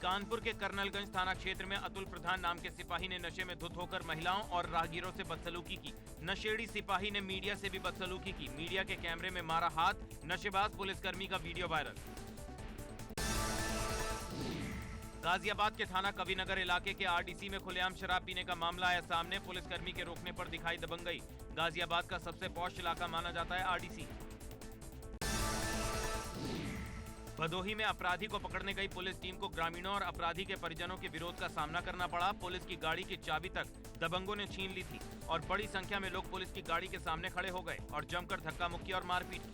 कानपुर के कर्नलगंज थाना क्षेत्र में अतुल प्रधान नाम के सिपाही ने नशे में धुत होकर महिलाओं और राहगीरों से बदसलूकी की। नशेड़ी सिपाही ने मीडिया से भी बदसलूकी की। मीडिया के कैमरे में मारा हाथ। नशेबाज पुलिसकर्मी का वीडियो वायरल। गाजियाबाद के थाना कविनगर इलाके के आरडीसी में खुलेआम शराब पीने का मामला आया सामने। पुलिसकर्मी के रोकने पर दिखाई दबंगई। गाजियाबाद का सबसे पॉश इलाका माना जाता है आरडीसी। भदोही में अपराधी को पकड़ने गई पुलिस टीम को ग्रामीणों और अपराधी के परिजनों के विरोध का सामना करना पड़ा। पुलिस की गाड़ी की चाबी तक दबंगों ने छीन ली थी और बड़ी संख्या में लोग पुलिस की गाड़ी के सामने खड़े हो गए और जमकर धक्का मुक्की और मारपीट की।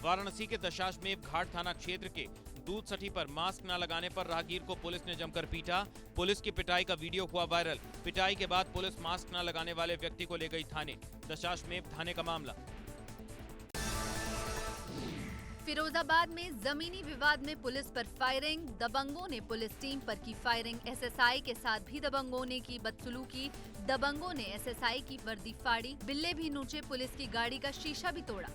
वाराणसी के दशाश्वमेध घाट थाना क्षेत्र के दूध सठी पर मास्क न लगाने पर राहगीर को पुलिस ने जमकर पीटा। पुलिस की पिटाई का वीडियो हुआ वायरल। पिटाई के बाद पुलिस मास्क न लगाने वाले व्यक्ति को ले गई थाने। दशाश्वमेध थाने का मामला। फिरोजाबाद में जमीनी विवाद में पुलिस पर फायरिंग। दबंगों ने पुलिस टीम पर की फायरिंग। एसएसआई के साथ भी दबंगों ने की बदसलूकी। दबंगों ने एसएसआई की वर्दी फाड़ी, बिल्ले भी नोचे, पुलिस की गाड़ी का शीशा भी तोड़ा।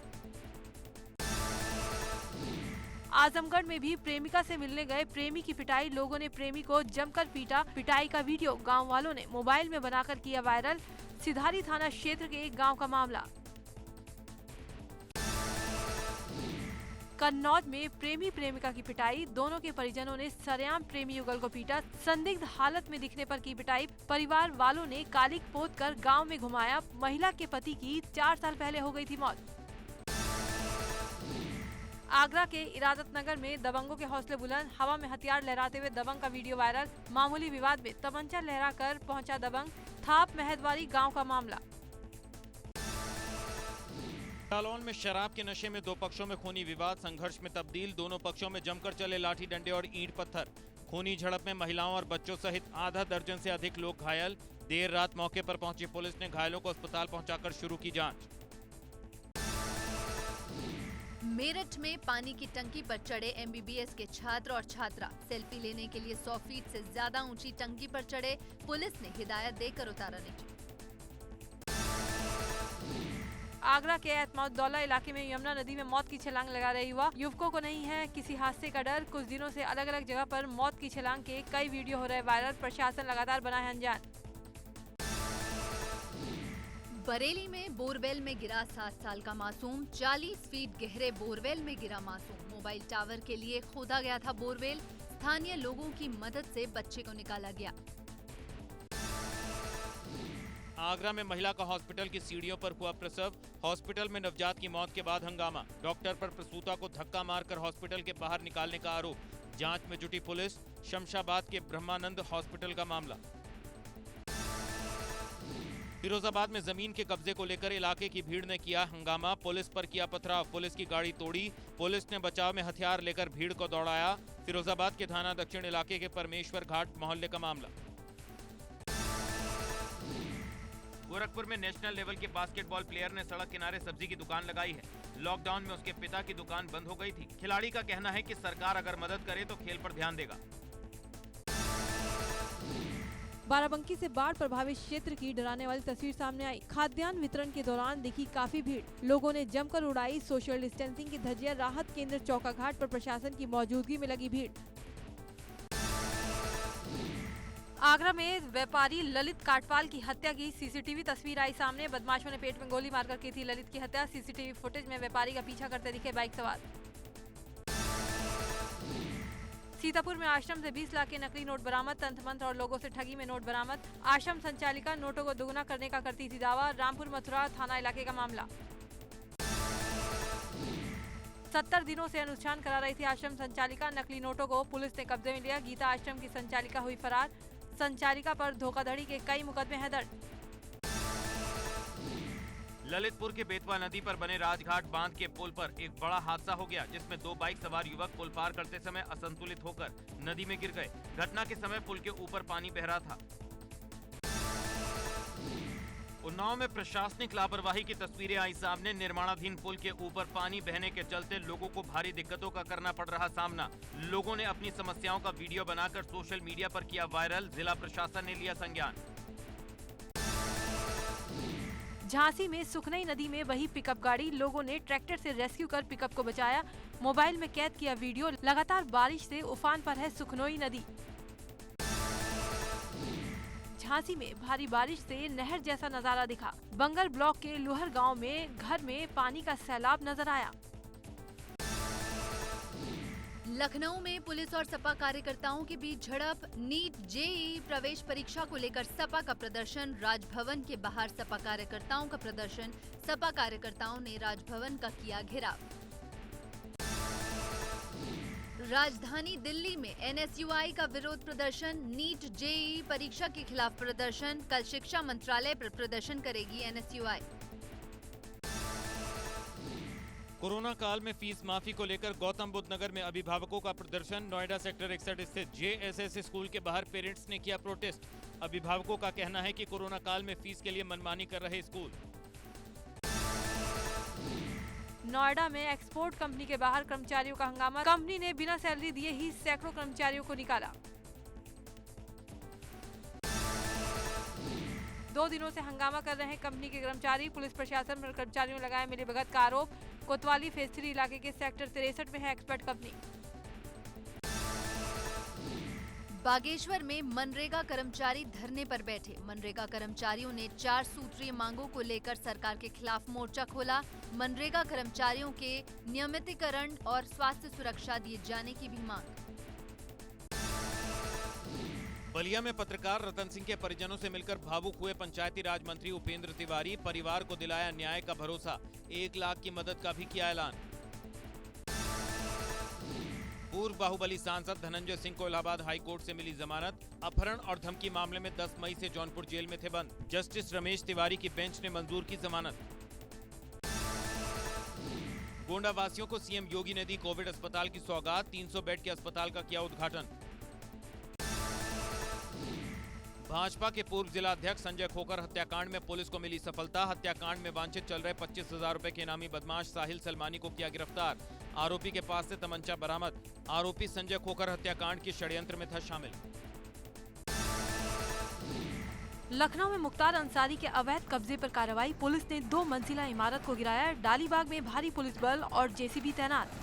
आजमगढ़ में भी प्रेमिका से मिलने गए प्रेमी की पिटाई। लोगों ने प्रेमी को जमकर पीटा। पिटाई का वीडियो गांव वालों ने मोबाइल में बनाकर किया वायरल। सिधारी थाना क्षेत्र के एक गांव का मामला। कन्नौज में प्रेमी प्रेमिका की पिटाई। दोनों के परिजनों ने सरेआम प्रेमी युगल को पीटा। संदिग्ध हालत में दिखने पर की पिटाई। परिवार वालों ने कालिक पोत कर गाँव में घुमाया। महिला के पति की 4 साल पहले हो गई थी मौत। आगरा के इरादत नगर में दबंगों के हौसले बुलंद। हवा में हथियार लहराते हुए दबंग का वीडियो वायरल। मामूली विवाद में तमंचा लहराकर पहुंचा दबंग। थाप महदवारी गांव का मामला। जालौन में शराब के नशे में 2 पक्षों में खूनी विवाद। संघर्ष में तब्दील। दोनों पक्षों में जमकर चले लाठी डंडे और ईंट पत्थर। खूनी झड़प में महिलाओं और बच्चों सहित आधा दर्जन से अधिक लोग घायल। देर रात मौके पर पहुंची पुलिस ने घायलों को अस्पताल पहुंचाकर शुरू की जांच। मेरठ में पानी की टंकी पर चढ़े एमबीबीएस के छात्र और छात्रा। सेल्फी लेने के लिए 100 फीट से ज्यादा ऊंची टंकी पर चढ़े। पुलिस ने हिदायत देकर उतारा नीचे। आगरा के एतमाउद्दौला इलाके में यमुना नदी में मौत की छलांग लगा रहे युवकों को नहीं है किसी हादसे का डर। कुछ दिनों से अलग अलग जगह पर मौत की छलांग के कई वीडियो हो रहे वायरल। प्रशासन लगातार बना है अनजान। बरेली में बोरवेल में गिरा 7 साल का मासूम। 40 फीट गहरे बोरवेल में गिरा मासूम। मोबाइल टावर के लिए खोदा गया था बोरवेल। स्थानीय लोगों की मदद से बच्चे को निकाला गया। आगरा में महिला का हॉस्पिटल की सीढ़ियों पर हुआ प्रसव। हॉस्पिटल में नवजात की मौत के बाद हंगामा। डॉक्टर पर प्रसूता को धक्का मारकर हॉस्पिटल के बाहर निकालने का आरोप। जांच में जुटी पुलिस। शमशाबाद के ब्रह्मानंद हॉस्पिटल का मामला। फिरोजाबाद में जमीन के कब्जे को लेकर इलाके की भीड़ ने किया हंगामा। पुलिस पर किया पथराव। पुलिस की गाड़ी तोड़ी। पुलिस ने बचाव में हथियार लेकर भीड़ को दौड़ाया। फिरोजाबाद के थाना दक्षिण इलाके के परमेश्वर घाट मोहल्ले का मामला। गोरखपुर में नेशनल लेवल के बास्केटबॉल प्लेयर ने सड़क किनारे सब्जी की दुकान लगाई है। लॉकडाउन में उसके पिता की दुकान बंद हो गई थी। खिलाड़ी का कहना है कि सरकार अगर मदद करे तो खेल पर ध्यान देगा। बाराबंकी से बाढ़ प्रभावित क्षेत्र की डराने वाली तस्वीर सामने आई। खाद्यान्न वितरण के दौरान दिखी काफी भीड़। लोगों ने जमकर उड़ाई सोशल डिस्टेंसिंग की धज्जियां। राहत केंद्र चौका घाट पर प्रशासन की मौजूदगी में लगी भीड़। आगरा में व्यापारी ललित काटपाल की हत्या की सीसीटीवी तस्वीर आई सामने। बदमाशों ने पेट में गोली मारकर की थी ललित की हत्या। सीसीटीवी फुटेज में व्यापारी का पीछा करते दिखे बाइक सवार। सीतापुर में आश्रम से 20 लाख के नकली नोट बरामद। तंत्र मंत्र और लोगों से ठगी में नोट बरामद। आश्रम संचालिका नोटों को दोगुना करने का करती थी दावा। रामपुर मथुरा थाना इलाके का मामला। 70 दिनों से अनुष्ठान करा रही थी आश्रम संचालिका। नकली नोटों को पुलिस ने कब्जे में लिया। गीता आश्रम की संचालिका हुई फरार। संचालिका पर धोखाधड़ी के कई मुकदमे हैं दर्ज। ललितपुर के बेतवा नदी पर बने राजघाट बांध के पुल पर एक बड़ा हादसा हो गया, जिसमें 2 बाइक सवार युवक पुल पार करते समय असंतुलित होकर नदी में गिर गए। घटना के समय पुल के ऊपर पानी बह रहा था। उन्नाव में प्रशासनिक लापरवाही की तस्वीरें आई सामने। निर्माणाधीन पुल के ऊपर पानी बहने के चलते लोगों को भारी दिक्कतों का करना पड़ रहा सामना। लोगों ने अपनी समस्याओं का वीडियो बनाकर सोशल मीडिया पर किया वायरल। जिला प्रशासन ने लिया संज्ञान। झांसी में सुखनई नदी में वही पिकअप गाड़ी, लोगों ने ट्रैक्टर से रेस्क्यू कर पिकअप को बचाया। मोबाइल में कैद किया वीडियो। लगातार बारिश से उफान पर है सुखनई नदी। झांसी में भारी बारिश से नहर जैसा नजारा दिखा। बंगर ब्लॉक के लुहर गांव में घर में पानी का सैलाब नजर आया। लखनऊ में पुलिस और सपा कार्यकर्ताओं के बीच झड़प। नीट जेईई प्रवेश परीक्षा को लेकर सपा का प्रदर्शन। राजभवन के बाहर सपा कार्यकर्ताओं का प्रदर्शन। सपा कार्यकर्ताओं ने राजभवन का किया घेराव। राजधानी दिल्ली में एनएसयूआई का विरोध प्रदर्शन। नीट जेईई परीक्षा के खिलाफ प्रदर्शन। कल शिक्षा मंत्रालय पर प्रदर्शन करेगी एनएसयूआई। कोरोना काल में फीस माफी को लेकर गौतम बुद्ध नगर में अभिभावकों का प्रदर्शन। नोएडा सेक्टर 61 स्थित जेएसएस स्कूल के बाहर पेरेंट्स ने किया प्रोटेस्ट। अभिभावकों का कहना है कि कोरोना काल में फीस के लिए मनमानी कर रहे स्कूल। नोएडा में एक्सपोर्ट कंपनी के बाहर कर्मचारियों का हंगामा। कंपनी ने बिना सैलरी दिए ही सैकड़ों कर्मचारियों को निकाला। 2 दिनों से हंगामा कर रहे कंपनी के कर्मचारी। पुलिस प्रशासन पर कर्मचारियों ने लगाया मिलीभगत का आरोप। कोतवाली फेज 3 इलाके के सेक्टर 63 में है एक्सपर्ट कंपनी। बागेश्वर में मनरेगा कर्मचारी धरने पर बैठे। मनरेगा कर्मचारियों ने 4 सूत्रीय मांगों को लेकर सरकार के खिलाफ मोर्चा खोला। मनरेगा कर्मचारियों के नियमितीकरण और स्वास्थ्य सुरक्षा दिए जाने की भी मांग। बलिया में पत्रकार रतन सिंह के परिजनों से मिलकर भावुक हुए पंचायती राज मंत्री उपेंद्र तिवारी। परिवार को दिलाया न्याय का भरोसा। 1 लाख की मदद का भी किया ऐलान। पूर्व बाहुबली सांसद धनंजय सिंह को इलाहाबाद हाई कोर्ट से मिली जमानत। अपहरण और धमकी मामले में 10 मई से जौनपुर जेल में थे बंद। जस्टिस रमेश तिवारी की बेंच ने मंजूर की जमानत। गोंडा वासियों को सीएम योगी ने दी कोविड अस्पताल की सौगात। 300 बेड के अस्पताल का किया उद्घाटन। भाजपा के पूर्व जिला अध्यक्ष संजय खोकर हत्याकांड में पुलिस को मिली सफलता। हत्याकांड में वांछित चल रहे 25,000 रुपए के इनामी बदमाश साहिल सलमानी को किया गिरफ्तार। आरोपी के पास से तमंचा बरामद। आरोपी संजय खोकर हत्याकांड के षड्यंत्र में था शामिल। लखनऊ में मुख्तार अंसारी के अवैध कब्जे पर कार्रवाई। पुलिस ने 2 मंजिला इमारत को गिराया। डालीबाग में भारी पुलिस बल और जेसीबी तैनात।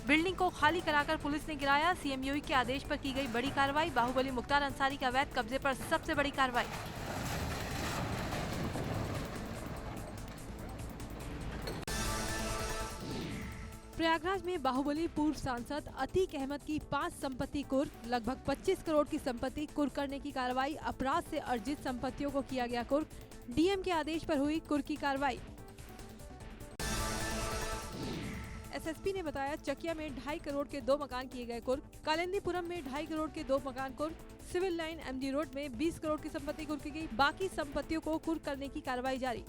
बिल्डिंग को खाली कराकर पुलिस ने गिराया। सीएम योगी के आदेश पर की गई बड़ी कार्रवाई। बाहुबली मुख्तार अंसारी के अवैध कब्जे पर सबसे बड़ी कार्रवाई। प्रयागराज में बाहुबली पूर्व सांसद अतीक अहमद की 5 संपत्ति कुर्क। लगभग 25 करोड़ की संपत्ति कुर्क करने की कार्रवाई। अपराध से अर्जित संपत्तियों को किया गया कुर्क। डीएम के आदेश पर हुई कुर्क की कार्रवाई। एसएसपी ने बताया चकिया में 2.5 करोड़ के 2 मकान किए गए कुर्क। कालिंदीपुरम में 2.5 करोड़ के 2 मकान कुर्क। सिविल लाइन एमजी रोड में 20 करोड़ की संपत्ति कुर्क की गई। बाकी संपत्तियों को कुर्क करने की कार्रवाई जारी।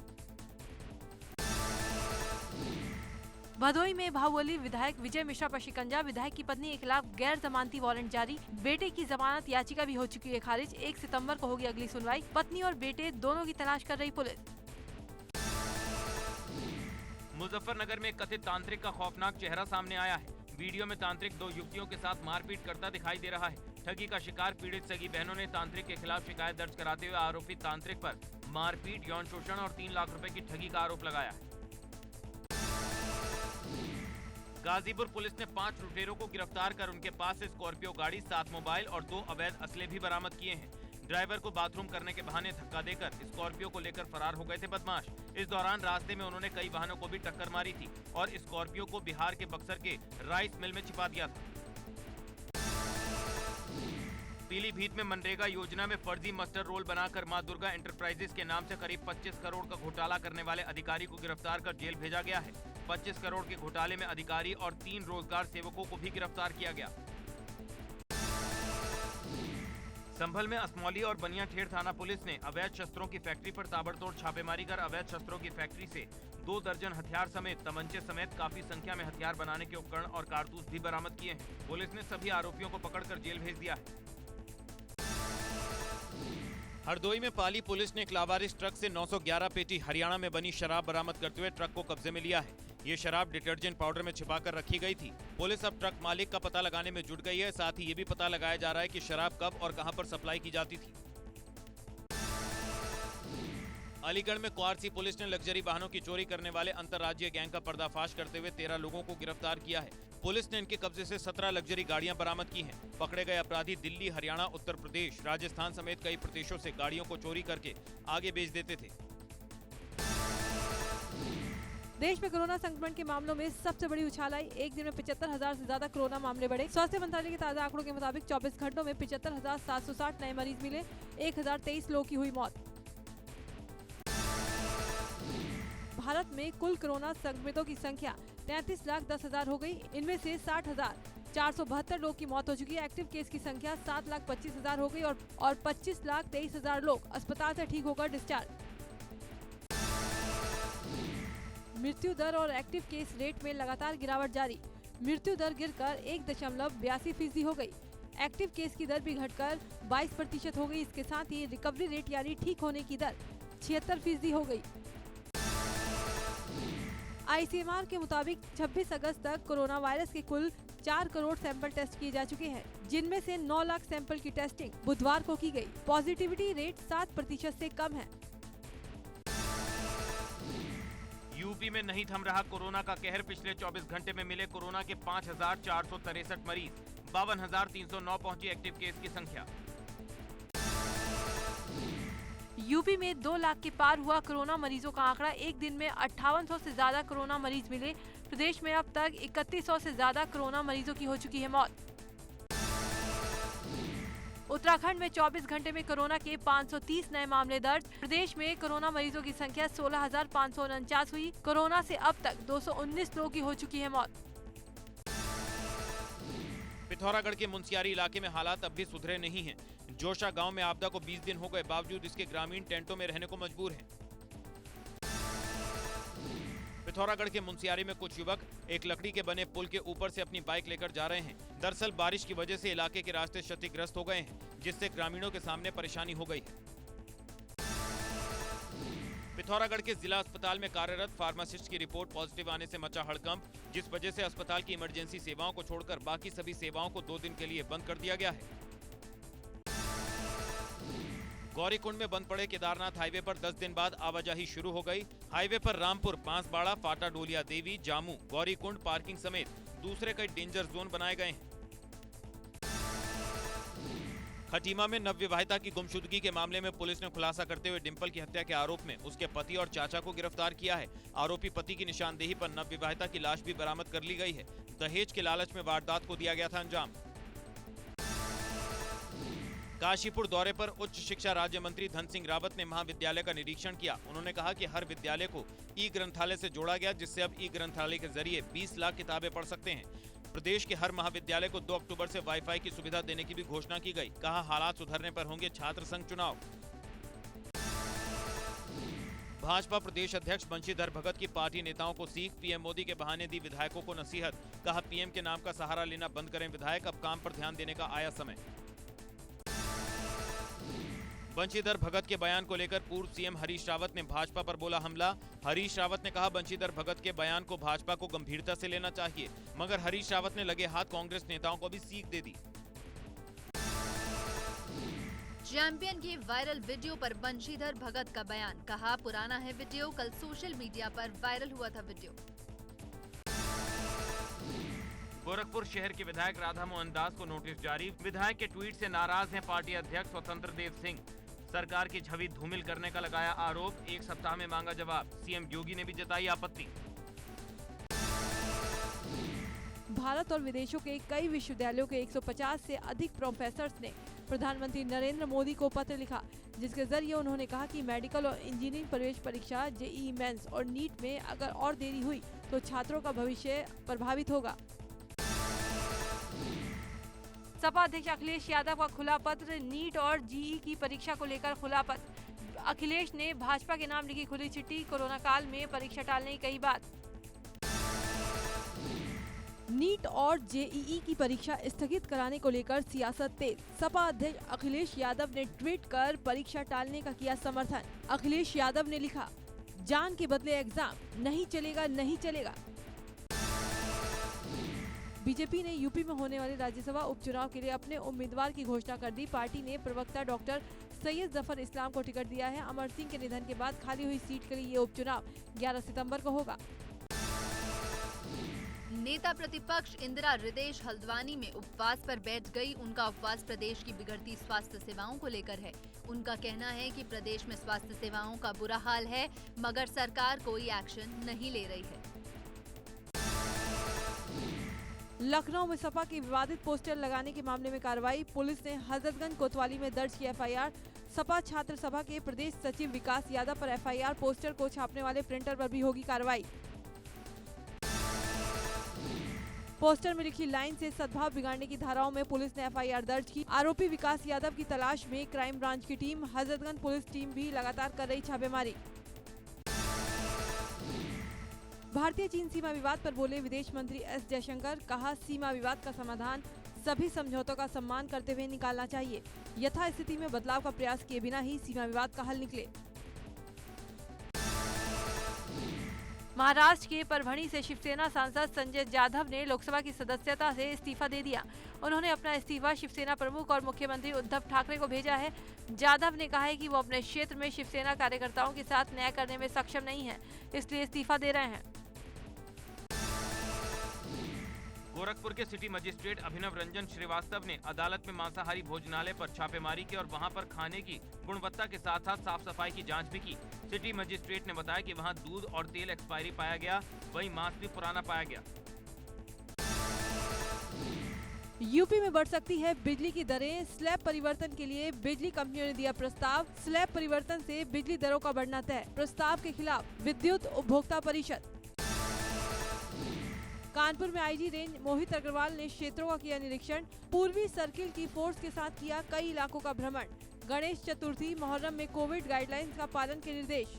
भदोई में बाहुबली विधायक विजय मिश्रा पर शिकंजा। विधायक की पत्नी के खिलाफ गैर जमानती वारंट जारी। बेटे की जमानत याचिका भी हो चुकी है खारिज। 1 सितंबर को होगी अगली सुनवाई। पत्नी और बेटे दोनों की तलाश कर रही पुलिस। मुजफ्फरनगर में कथित तांत्रिक का खौफनाक चेहरा सामने आया है। वीडियो में तांत्रिक 2 युवतियों के साथ मारपीट करता दिखाई दे रहा है। ठगी का शिकार पीड़ित सगी बहनों ने तांत्रिक के खिलाफ शिकायत दर्ज कराते हुए आरोपी तांत्रिक पर मारपीट, यौन शोषण और 3 लाख रुपए की ठगी का आरोप लगाया है। गाजीपुर पुलिस ने 5 लुटेरों को गिरफ्तार कर उनके पास से स्कॉर्पियो गाड़ी, 7 मोबाइल और 2 अवैध असले भी बरामद किए हैं। ड्राइवर को बाथरूम करने के बहाने धक्का देकर स्कॉर्पियो को लेकर फरार हो गए थे बदमाश। इस दौरान रास्ते में उन्होंने कई वाहनों को भी टक्कर मारी थी और स्कॉर्पियो को बिहार के बक्सर के राइस मिल में छिपा दिया था। पीलीभीत में मनरेगा योजना में फर्जी मास्टर रोल बनाकर मां दुर्गा एंटरप्राइजेस के नाम से करीब 25 करोड़ का घोटाला करने वाले अधिकारी को गिरफ्तार कर जेल भेजा गया है। 25 करोड़ के घोटाले में अधिकारी और 3 रोजगार सेवकों को भी गिरफ्तार किया गया। संभल में असमौली और बनियाठेड़ थाना पुलिस ने अवैध शस्त्रों की फैक्ट्री पर ताबड़तोड़ छापेमारी कर अवैध शस्त्रों की फैक्ट्री से 2 दर्जन हथियार समेत तमंचे समेत काफी संख्या में हथियार बनाने के उपकरण और कारतूस भी बरामद किए हैं। पुलिस ने सभी आरोपियों को पकड़कर जेल भेज दिया है। हरदोई में पाली पुलिस ने एक लावारिस ट्रक से 911 पेटी हरियाणा में बनी शराब बरामद करते हुए ट्रक को कब्जे में लिया है। ये शराब डिटर्जेंट पाउडर में छिपाकर रखी गई थी। पुलिस अब ट्रक मालिक का पता लगाने में जुट गई है। साथ ही ये भी पता लगाया जा रहा है कि शराब कब और कहां पर सप्लाई की जाती थी। अलीगढ़ में क्वारसी पुलिस ने लग्जरी वाहनों की चोरी करने वाले अंतर्राज्यीय गैंग का पर्दाफाश करते हुए 13 लोगों को गिरफ्तार किया है। पुलिस ने इनके कब्जे से 17 लग्जरी गाड़ियां बरामद की हैं। पकड़े गए अपराधी दिल्ली, हरियाणा, उत्तर प्रदेश, राजस्थान समेत कई प्रदेशों से गाड़ियों को चोरी करके आगे बेच देते थे। देश में कोरोना संक्रमण के मामलों में सबसे बड़ी उछाल आई। एक दिन में 75,000 से ज्यादा कोरोना मामले बढ़े। स्वास्थ्य मंत्रालय के ताजा आंकड़ों के मुताबिक 24 घंटों में 75,760 नए मरीज मिले। 1023 लोगों की हुई मौत। भारत में कुल कोरोना संक्रमितों की संख्या 33,10,000 हो गई। इनमें से 60,472 लोग की मौत हो चुकी है। एक्टिव केस की संख्या 7,25,000 हो गई और 25,23,000 लोग अस्पताल से ठीक होकर डिस्चार्ज। मृत्यु दर और एक्टिव केस रेट में लगातार गिरावट जारी। मृत्यु दर गिरकर 1.82% हो गई। एक्टिव केस की दर भी घटकर 22% हो गई। इसके साथ ही रिकवरी रेट यानी ठीक होने की दर 76% हो गई। ICMR के मुताबिक 26 अगस्त तक कोरोना वायरस के कुल 4 करोड़ सैंपल टेस्ट किए जा चुके हैं, जिनमें से 9 लाख सैंपल की टेस्टिंग बुधवार को की गई। पॉजिटिविटी रेट 7% से कम है। यूपी में नहीं थम रहा कोरोना का कहर। पिछले 24 घंटे में मिले कोरोना के 5,463 मरीज। 52,309 पहुंची एक्टिव केस की संख्या। यूपी में 2 लाख के पार हुआ कोरोना मरीजों का आंकड़ा। एक दिन में 5800 से ज्यादा कोरोना मरीज मिले। प्रदेश में अब तक 3100 से ज्यादा कोरोना मरीजों की हो चुकी है मौत। उत्तराखंड में 24 घंटे में कोरोना के 530 नए मामले दर्ज। प्रदेश में कोरोना मरीजों की संख्या 16,549 हुई। कोरोना से अब तक 219 लोगों की हो चुकी है मौत। पिथौरागढ़ के मुंशियारी इलाके में हालात अब भी सुधरे नहीं हैं। जोशा गांव में आपदा को 20 दिन हो गए, बावजूद इसके ग्रामीण टेंटों में रहने को मजबूर हैं। पिथौरागढ़ के मुंशियारी में कुछ युवक एक लकड़ी के बने पुल के ऊपर से अपनी बाइक लेकर जा रहे हैं। दरअसल बारिश की वजह से इलाके के रास्ते क्षतिग्रस्त हो गए हैं, जिससे ग्रामीणों के सामने परेशानी हो गई है। पिथौरागढ़ के जिला अस्पताल में कार्यरत फार्मासिस्ट की रिपोर्ट पॉजिटिव आने से मचा हड़कंप, जिस वजह से अस्पताल की इमरजेंसी सेवाओं को छोड़कर बाकी सभी सेवाओं को 2 दिन के लिए बंद कर दिया गया है। गौरीकुंड में बंद पड़े केदारनाथ हाईवे पर 10 दिन बाद आवाजाही शुरू हो गई। हाईवे पर रामपुर, बांसबाड़ा, फाटा डोलिया देवी, जामू, गौरीकुंड पार्किंग समेत दूसरे कई डेंजर जोन बनाए गए हैं। खटीमा में नवविवाहिता की गुमशुदगी के मामले में पुलिस ने खुलासा करते हुए डिंपल की हत्या के आरोप में उसके पति और चाचा को गिरफ्तार किया है। आरोपी पति की निशानदेही पर नवविवाहिता की लाश भी बरामद कर ली गई है। दहेज के लालच में वारदात को दिया गया था अंजाम। काशीपुर दौरे पर उच्च शिक्षा राज्य मंत्री धन सिंह रावत ने महाविद्यालय का निरीक्षण किया। उन्होंने कहा कि हर विद्यालय को ई ग्रंथालय से जोड़ा गया, जिससे अब ई ग्रंथालय के जरिए 20 लाख किताबें पढ़ सकते हैं। प्रदेश के हर महाविद्यालय को 2 अक्टूबर से वाईफाई की सुविधा देने की भी घोषणा की गई। कहा हालात सुधरने पर होंगे छात्र संघ चुनाव। भाजपा प्रदेश अध्यक्ष बंशीधर भगत की पार्टी नेताओं को सीख। पीएम मोदी के बहाने दी विधायकों को नसीहत। कहा पीएम के नाम का सहारा लेना बंद करें विधायक, अब काम पर ध्यान देने का आया समय। बंशीधर भगत के बयान को लेकर पूर्व सीएम हरीश रावत ने भाजपा पर बोला हमला। हरीश रावत ने कहा बंशीधर भगत के बयान को भाजपा को गंभीरता से लेना चाहिए, मगर हरीश रावत ने लगे हाथ कांग्रेस नेताओं को भी सीख दे दी। चैंपियन के वायरल वीडियो पर बंशीधर भगत का बयान। कहा पुराना है वीडियो, कल सोशल मीडिया पर वायरल हुआ था वीडियो। गोरखपुर शहर के विधायक राधा मोहन दास को नोटिस जारी। विधायक के ट्वीट से नाराज हैं पार्टी अध्यक्ष स्वतंत्र देव सिंह। सरकार की छवि धूमिल करने का लगाया आरोप। 1 सप्ताह में मांगा जवाब। सीएम योगी ने भी जताई आपत्ति। भारत और विदेशों के कई विश्वविद्यालयों के 150 से अधिक प्रोफेसर्स ने प्रधानमंत्री नरेंद्र मोदी को पत्र लिखा, जिसके जरिए उन्होंने कहा कि मेडिकल और इंजीनियरिंग प्रवेश परीक्षा, जेईई मेंस और नीट में अगर और देरी हुई तो छात्रों का भविष्य प्रभावित होगा। सपा अध्यक्ष अखिलेश यादव का खुला पत्र। नीट और जेईई की परीक्षा को लेकर खुला पत्र। अखिलेश ने भाजपा के नाम लिखी खुली चिट्ठी। कोरोना काल में परीक्षा टालने की कही बात। नीट और जेईई की परीक्षा स्थगित कराने को लेकर सियासत तेज। सपा अध्यक्ष अखिलेश यादव ने ट्वीट कर परीक्षा टालने का किया समर्थन। अखिलेश यादव ने लिखा, जान के बदले एग्जाम, नहीं चलेगा नहीं चलेगा। बीजेपी ने यूपी में होने वाले राज्यसभा उपचुनाव के लिए अपने उम्मीदवार की घोषणा कर दी। पार्टी ने प्रवक्ता डॉक्टर सैयद जफर इस्लाम को टिकट दिया है। अमर सिंह के निधन के बाद खाली हुई सीट के लिए ये उपचुनाव 11 सितंबर को होगा। नेता प्रतिपक्ष इंदिरा हृदयेश हल्द्वानी में उपवास पर बैठ गई। उनका उपवास प्रदेश की बिगड़ती स्वास्थ्य सेवाओं को लेकर है। उनका कहना है कि प्रदेश में स्वास्थ्य सेवाओं का बुरा हाल है, मगर सरकार कोई एक्शन नहीं ले रही है। लखनऊ में सपा के विवादित पोस्टर लगाने के मामले में कार्रवाई। पुलिस ने हजरतगंज कोतवाली में दर्ज किया एफआईआर। सपा छात्र सभा के प्रदेश सचिव विकास यादव पर एफआईआर। पोस्टर को छापने वाले प्रिंटर पर भी होगी कार्रवाई। पोस्टर में लिखी लाइन से सद्भाव बिगाड़ने की धाराओं में पुलिस ने एफआईआर दर्ज की। आरोपी विकास यादव की तलाश में क्राइम ब्रांच की टीम, हजरतगंज पुलिस टीम भी लगातार कर रही छापेमारी। भारतीय चीन सीमा विवाद पर बोले विदेश मंत्री एस जयशंकर। कहा, सीमा विवाद का समाधान सभी समझौतों का सम्मान करते हुए निकालना चाहिए। यथास्थिति में बदलाव का प्रयास किए बिना ही सीमा विवाद का हल निकले। महाराष्ट्र के परभणी से शिवसेना सांसद संजय जाधव ने लोकसभा की सदस्यता से इस्तीफा दे दिया। उन्होंने अपना इस्तीफा शिवसेना प्रमुख और मुख्यमंत्री उद्धव ठाकरे को भेजा है। जाधव ने कहा है कि वो अपने क्षेत्र में शिवसेना कार्यकर्ताओं के साथ न्याय करने में सक्षम नहीं है, इसलिए इस्तीफा दे रहे हैं। गोरखपुर के सिटी मजिस्ट्रेट अभिनव रंजन श्रीवास्तव ने अदालत में मांसाहारी भोजनालय पर छापेमारी की और वहां पर खाने की गुणवत्ता के साथ साथ साफ सफाई की जांच भी की। सिटी मजिस्ट्रेट ने बताया कि वहां दूध और तेल एक्सपायरी पाया गया, वहीं मांस भी पुराना पाया गया। यूपी में बढ़ सकती है बिजली की दरें। स्लैब परिवर्तन के लिए बिजली कंपनियों ने दिया प्रस्ताव। स्लैब परिवर्तन से बिजली दरों का बढ़ना तय। प्रस्ताव के खिलाफ विद्युत उपभोक्ता परिषद। कानपुर में आईजी रेंज मोहित अग्रवाल ने क्षेत्रों का किया निरीक्षण। पूर्वी सर्किल की फोर्स के साथ किया कई इलाकों का भ्रमण। गणेश चतुर्थी, मोहर्रम में कोविड गाइडलाइंस का पालन के निर्देश।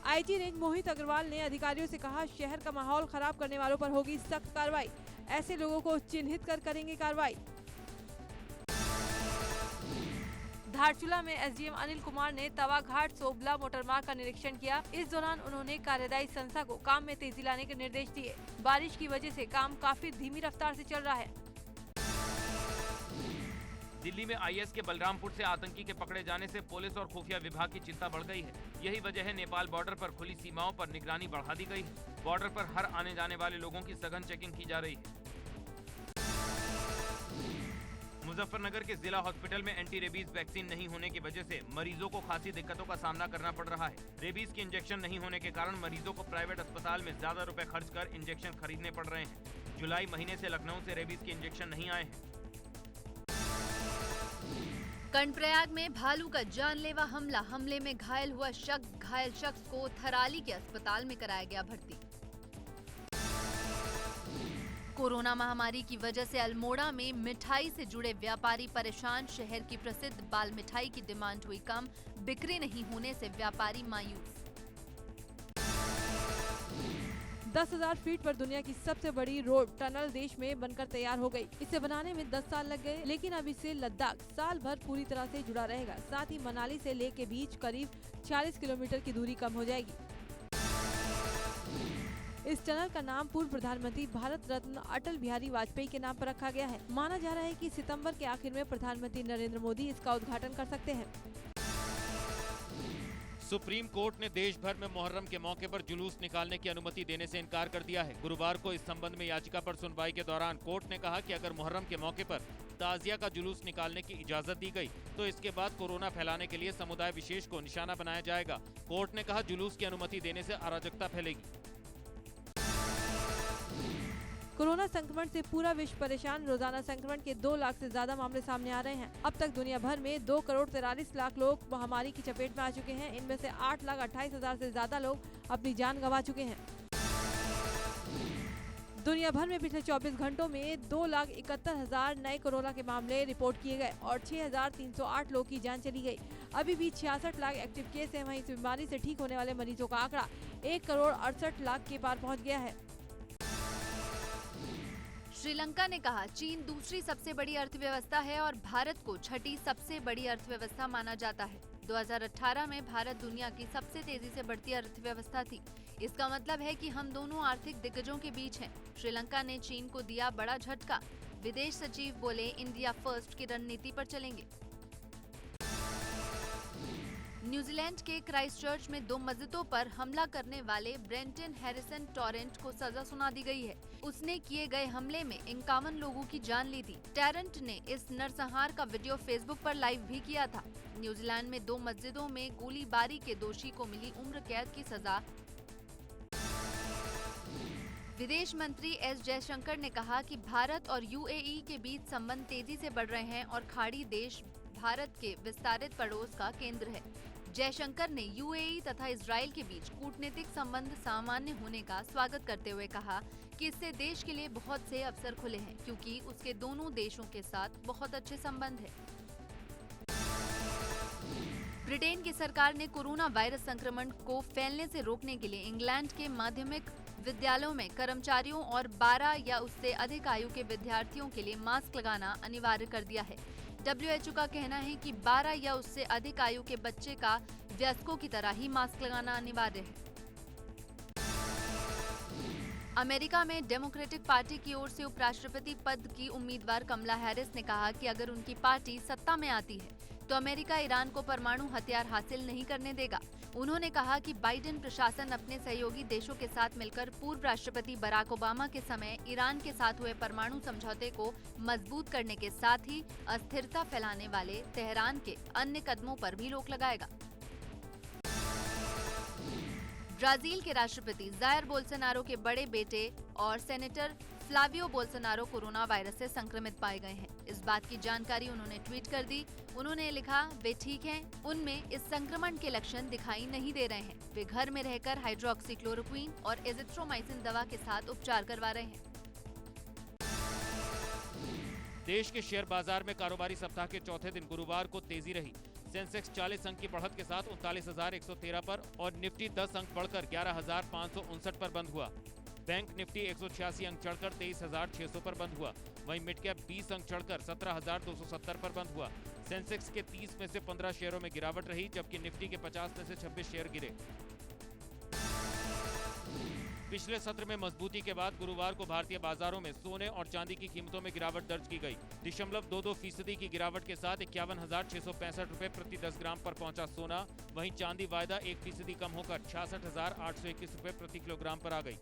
आईजी रेंज मोहित अग्रवाल ने अधिकारियों से कहा, शहर का माहौल खराब करने वालों पर होगी सख्त कार्रवाई। ऐसे लोगों को चिन्हित कर करेंगे कार्रवाई। धारचूला में एसडीएम अनिल कुमार ने तवाघाट सोबला मोटरमार्ग का निरीक्षण किया। इस दौरान उन्होंने कार्यदायी संस्था को काम में तेजी लाने के निर्देश दिए। बारिश की वजह से काम काफी धीमी रफ्तार से चल रहा है। दिल्ली में आईएस के बलरामपुर से आतंकी के पकड़े जाने से पुलिस और खुफिया विभाग की चिंता बढ़ गई है। यही वजह है नेपाल बॉर्डर पर खुली सीमाओं पर निगरानी बढ़ा दी गई है। बॉर्डर पर हर आने जाने वाले लोगों की सघन चेकिंग की जा रही है। मुजफ्फरनगर के जिला हॉस्पिटल में एंटी रेबीज वैक्सीन नहीं होने की वजह से मरीजों को खासी दिक्कतों का सामना करना पड़ रहा है। रेबीज के इंजेक्शन नहीं होने के कारण मरीजों को प्राइवेट अस्पताल में ज्यादा रुपए खर्च कर इंजेक्शन खरीदने पड़ रहे हैं। जुलाई महीने से लखनऊ से रेबीज के इंजेक्शन नहीं आए हैं। कर्णप्रयाग में भालू का जानलेवा हमले में घायल हुआ शख्स। घायल शख्स को थराली के अस्पताल में कराया गया भर्ती। कोरोना महामारी की वजह से अल्मोड़ा में मिठाई से जुड़े व्यापारी परेशान। शहर की प्रसिद्ध बाल मिठाई की डिमांड हुई कम, बिक्री नहीं होने से व्यापारी मायूस। 10,000 फीट पर दुनिया की सबसे बड़ी रोड टनल देश में बनकर तैयार हो गई। इसे बनाने में 10 साल लग गए, लेकिन अब इससे लद्दाख साल भर पूरी तरह से जुड़ा रहेगा। साथ ही मनाली से लेह के बीच करीब 40 किलोमीटर की दूरी कम हो जाएगी। इस टनल का नाम पूर्व प्रधानमंत्री भारत रत्न अटल बिहारी वाजपेयी के नाम पर रखा गया है। माना जा रहा है कि सितंबर के आखिर में प्रधानमंत्री नरेंद्र मोदी इसका उद्घाटन कर सकते हैं। सुप्रीम कोर्ट ने देश भर में मुहर्रम के मौके पर जुलूस निकालने की अनुमति देने से इनकार कर दिया है। गुरुवार को इस संबंध में याचिका पर सुनवाई के दौरान कोर्ट ने कहा कि अगर मुहर्रम के मौके पर ताजिया का जुलूस निकालने की इजाजत दी गई तो इसके बाद कोरोना फैलाने के लिए समुदाय विशेष को निशाना बनाया जाएगा। कोर्ट ने कहा, जुलूस की अनुमति देने से अराजकता फैलेगी। कोरोना संक्रमण से पूरा विश्व परेशान। रोजाना संक्रमण के 2 लाख से ज्यादा मामले सामने आ रहे हैं। अब तक दुनिया भर में 2 करोड़ 43 लाख लोग महामारी की चपेट में आ चुके हैं। इनमें से 8,28,000 से ज्यादा लोग अपनी जान गंवा चुके हैं। दुनिया भर में पिछले 24 घंटों में 2,71,000 नए कोरोना के मामले रिपोर्ट किए गए और 6,308 लोग की जान चली गई। अभी भी 66 लाख एक्टिव केस हैं। वहीं इस बीमारी से ठीक होने वाले मरीजों का आंकड़ा 1 करोड़ 68 लाख के पार पहुँच गया है। श्रीलंका ने कहा चीन दूसरी सबसे बड़ी अर्थव्यवस्था है और भारत को छठी सबसे बड़ी अर्थव्यवस्था माना जाता है। 2018 में भारत दुनिया की सबसे तेजी से बढ़ती अर्थव्यवस्था थी। इसका मतलब है कि हम दोनों आर्थिक दिग्गजों के बीच हैं। श्रीलंका ने चीन को दिया बड़ा झटका। विदेश सचिव बोले इंडिया फर्स्ट की रणनीति पर चलेंगे। न्यूजीलैंड के क्राइस्टचर्च में 2 मस्जिदों पर हमला करने वाले ब्रेंटन हैरिसन टोरेंट को सजा सुना दी गई है। उसने किए गए हमले में 51 लोगों की जान ली थी। टोरेंट ने इस नरसंहार का वीडियो फेसबुक पर लाइव भी किया था। न्यूजीलैंड में 2 मस्जिदों में गोलीबारी के दोषी को मिली उम्र कैद की सजा। विदेश मंत्री एस जयशंकर ने कहा कि भारत और यूएई के बीच संबंध तेजी से बढ़ रहे हैं और खाड़ी देश भारत के विस्तारित पड़ोस का केंद्र है। जयशंकर ने यूएई तथा इजराइल के बीच कूटनीतिक संबंध सामान्य होने का स्वागत करते हुए कहा कि इससे देश के लिए बहुत से अवसर खुले हैं क्योंकि उसके दोनों देशों के साथ बहुत अच्छे संबंध है। ब्रिटेन की सरकार ने कोरोना वायरस संक्रमण को फैलने से रोकने के लिए इंग्लैंड के माध्यमिक विद्यालयों में कर्मचारियों और 12 या उससे अधिक आयु के विद्यार्थियों के लिए मास्क लगाना अनिवार्य कर दिया है। WHO का कहना है कि 12 या उससे अधिक आयु के बच्चे का वयस्कों की तरह ही मास्क लगाना अनिवार्य है। अमेरिका में डेमोक्रेटिक पार्टी की ओर से उपराष्ट्रपति पद की उम्मीदवार कमला हैरिस ने कहा कि अगर उनकी पार्टी सत्ता में आती है तो अमेरिका ईरान को परमाणु हथियार हासिल नहीं करने देगा। उन्होंने कहा कि बाइडेन प्रशासन अपने सहयोगी देशों के साथ मिलकर पूर्व राष्ट्रपति बराक ओबामा के समय ईरान के साथ हुए परमाणु समझौते को मजबूत करने के साथ ही अस्थिरता फैलाने वाले तेहरान के अन्य कदमों पर भी रोक लगाएगा। ब्राजील के राष्ट्रपति जायर बोल्सोनारो के बड़े बेटे और senator Flavio Bolsonaro corona virus से संक्रमित पाए गए हैं। इस बात की जानकारी उन्होंने ट्वीट कर दी। उन्होंने लिखा, वे ठीक हैं, उनमें इस संक्रमण के लक्षण दिखाई नहीं दे रहे हैं। वे घर में रहकर हाइड्रोक्सीक्लोरोक्वीन और एजिथ्रोमाइसिन दवा के साथ उपचार करवा रहे हैं। देश के शेयर बाजार में कारोबारी सप्ताह के चौथे दिन गुरुवार को तेजी रही। सेंसेक्स 40 अंक की बढ़त के साथ 39,113 पर और निफ्टी 10 अंक बढ़कर 11,559 पर बंद हुआ। बैंक निफ्टी 186 अंक चढ़कर 23,600 पर बंद हुआ। वहीं मिड कैप 20 अंक चढ़कर 17,270 पर बंद हुआ। सेंसेक्स के 30 में से 15 शेयरों में गिरावट रही, जबकि निफ्टी के 50 में से 26 शेयर गिरे। पिछले सत्र में मजबूती के बाद गुरुवार को भारतीय बाजारों में सोने और चांदी की कीमतों में गिरावट दर्ज की गई। 0.22% की गिरावट के साथ 51,665 रुपए प्रति 10 ग्राम पर पहुंचा सोना। वहीं चांदी वायदा 1% कम होकर 66,821 रुपए प्रति किलोग्राम पर आ गई।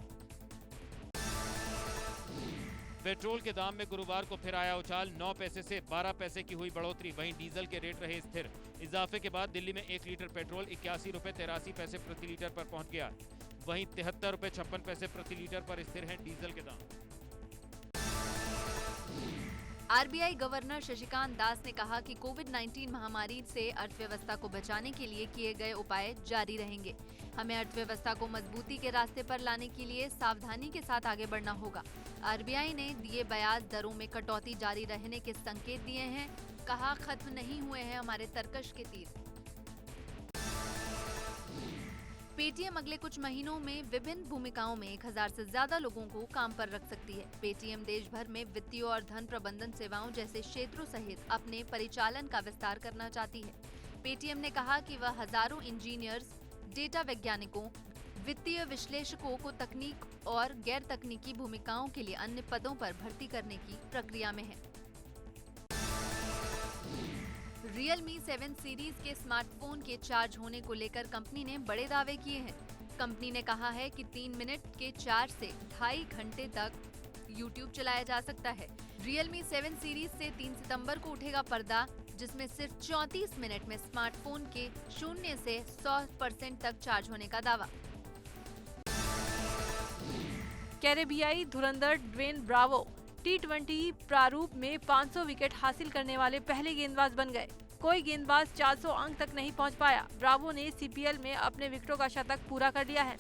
पेट्रोल के दाम में गुरुवार को फिर आया उछाल। 9 पैसे से 12 पैसे की हुई बढ़ोतरी। वहीं डीजल के रेट रहे स्थिर। इजाफे के बाद दिल्ली में 1 लीटर पेट्रोल 81 रुपए 83 पैसे प्रति लीटर पर पहुंच गया। वहीं 73 रुपए 56 पैसे प्रति लीटर पर स्थिर हैं डीजल के दाम। आरबीआई गवर्नर शशिकांत दास ने कहा कि कोविड-19 महामारी से अर्थव्यवस्था को बचाने के लिए किए गए उपाय जारी रहेंगे। हमें अर्थव्यवस्था को मजबूती के रास्ते पर लाने के लिए सावधानी के साथ आगे बढ़ना होगा। आरबीआई ने दिए ब्याज दरों में कटौती जारी रहने के संकेत दिए हैं। कहा, खत्म नहीं हुए हैं हमारे तरकश के तीर। पेटीएम अगले कुछ महीनों में विभिन्न भूमिकाओं में 1000 से ज्यादा लोगों को काम पर रख सकती है। पेटीएम देश भर में वित्तीय और धन प्रबंधन सेवाओं जैसे क्षेत्रों सहित अपने परिचालन का विस्तार करना चाहती है। पेटीएम ने कहा कि वह हजारों इंजीनियर्स, डेटा वैज्ञानिकों, वित्तीय विश्लेषकों को तकनीक और गैर तकनीकी भूमिकाओं के लिए अन्य पदों पर भर्ती करने की प्रक्रिया में है। Realme 7 सीरीज के स्मार्टफोन के चार्ज होने को लेकर कंपनी ने बड़े दावे किए हैं। कंपनी ने कहा है कि 3 मिनट के चार्ज से 2.5 घंटे तक YouTube चलाया जा सकता है। Realme 7 सीरीज से 3 सितंबर को उठेगा पर्दा, जिसमें सिर्फ 34 मिनट में स्मार्टफोन के 0 से 100% तक चार्ज होने का दावा। कैरेबियाई धुरंधर ड्वेन ब्रावो T20 प्रारूप में 500 विकेट हासिल करने वाले पहले गेंदबाज बन गए। कोई गेंदबाज 400 अंक तक नहीं पहुंच पाया। ब्रावो ने CPL में अपने विकेटों का शतक पूरा कर लिया है।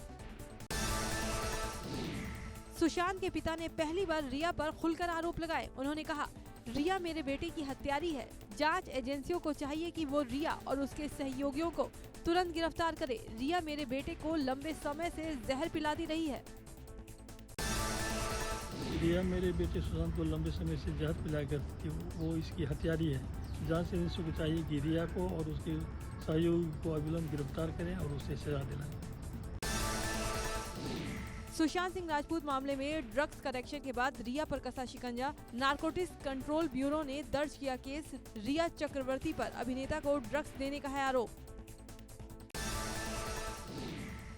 सुशांत के पिता ने पहली बार रिया पर खुलकर आरोप लगाए। उन्होंने कहा, रिया मेरे बेटे की हत्यारी है। जांच एजेंसियों को चाहिए कि वो रिया और उसके सहयोगियों को तुरंत गिरफ्तार करे। रिया मेरे बेटे को लंबे समय से जहर पिलाती रही है। रिया मेरे बेटे सुशांत को लंबे समय से जहर पिलाया करती थी, वो इसकी हत्यारी है। जांच एजेंसी को चाहिए कि रिया को और उसके सहयोगी को अविलंब गिरफ्तार करें और उसे सजा दिलाएं। सुशांत सिंह राजपूत मामले में ड्रग्स कनेक्शन के बाद रिया पर कसा शिकंजा, नारकोटिक्स कंट्रोल ब्यूरो ने दर्ज किया केस। रिया चक्रवर्ती पर अभिनेता को ड्रग्स देने का है आरोप।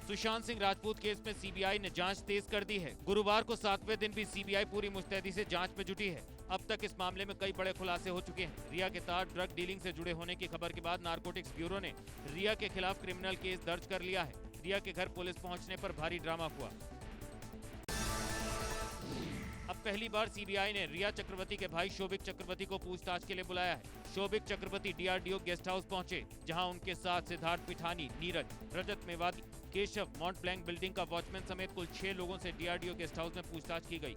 सुशांत सिंह राजपूत केस में सीबीआई ने जांच तेज कर दी है। गुरुवार को 7वें दिन भी सीबीआई पूरी मुस्तैदी से जांच में जुटी है। अब तक इस मामले में कई बड़े खुलासे हो चुके हैं। रिया के साथ ड्रग डीलिंग से जुड़े होने की खबर के बाद नारकोटिक्स ब्यूरो ने रिया के खिलाफ क्रिमिनल केस दर्ज कर लिया है। रिया के घर पुलिस पहुंचने पर भारी ड्रामा हुआ। अब पहली बार सीबीआई ने रिया चक्रवर्ती के भाई शोभिक चक्रवर्ती को पूछताछ के लिए बुलाया है। Shovik Chakraborty DRDO guest house पहुंचे, जहां उनके साथ Siddharth Pithani, Neeraj, Rajat Mewati, Keshav, Mont Blanc building का वॉचमैन समेत कुल 6 लोगों से डीआरडीओ गेस्ट हाउस में पूछताछ की गई।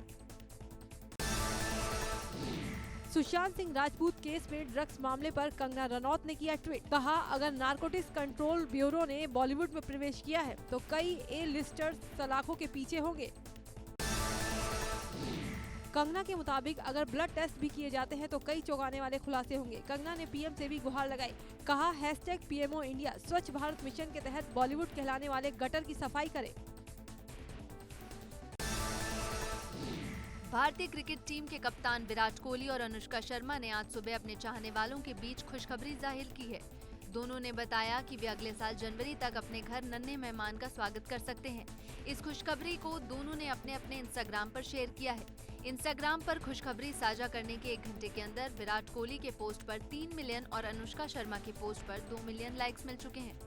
सुशांत सिंह राजपूत केस में ड्रग्स मामले पर कंगना रनौत ने किया ट्वीट। कहा, अगर नारकोटिक्स कंट्रोल ब्यूरो ने बॉलीवुड में प्रवेश किया है तो कई ए लिस्टर्स सलाखों के पीछे होंगे। कंगना के मुताबिक अगर ब्लड टेस्ट भी किए जाते हैं तो कई चौंकाने वाले खुलासे होंगे। कंगना ने पीएम से भी गुहार लगाई। कहा, #PMO इंडिया स्वच्छ भारत मिशन के तहत बॉलीवुड कहलाने वाले गटर की सफाई करे। भारतीय क्रिकेट टीम के कप्तान विराट कोहली और अनुष्का शर्मा ने आज सुबह अपने चाहने वालों के बीच खुशखबरी जाहिर की है। दोनों ने बताया कि वे अगले साल जनवरी तक अपने घर नन्हे मेहमान का स्वागत कर सकते हैं। इस खुशखबरी को दोनों ने अपने इंस्टाग्राम पर शेयर किया है। इंस्टाग्राम पर खुशखबरी साझा करने के 1 घंटे के अंदर विराट कोहली के पोस्ट पर 3 मिलियन और अनुष्का शर्मा के पोस्ट पर 2 मिलियन लाइक्स मिल चुके हैं।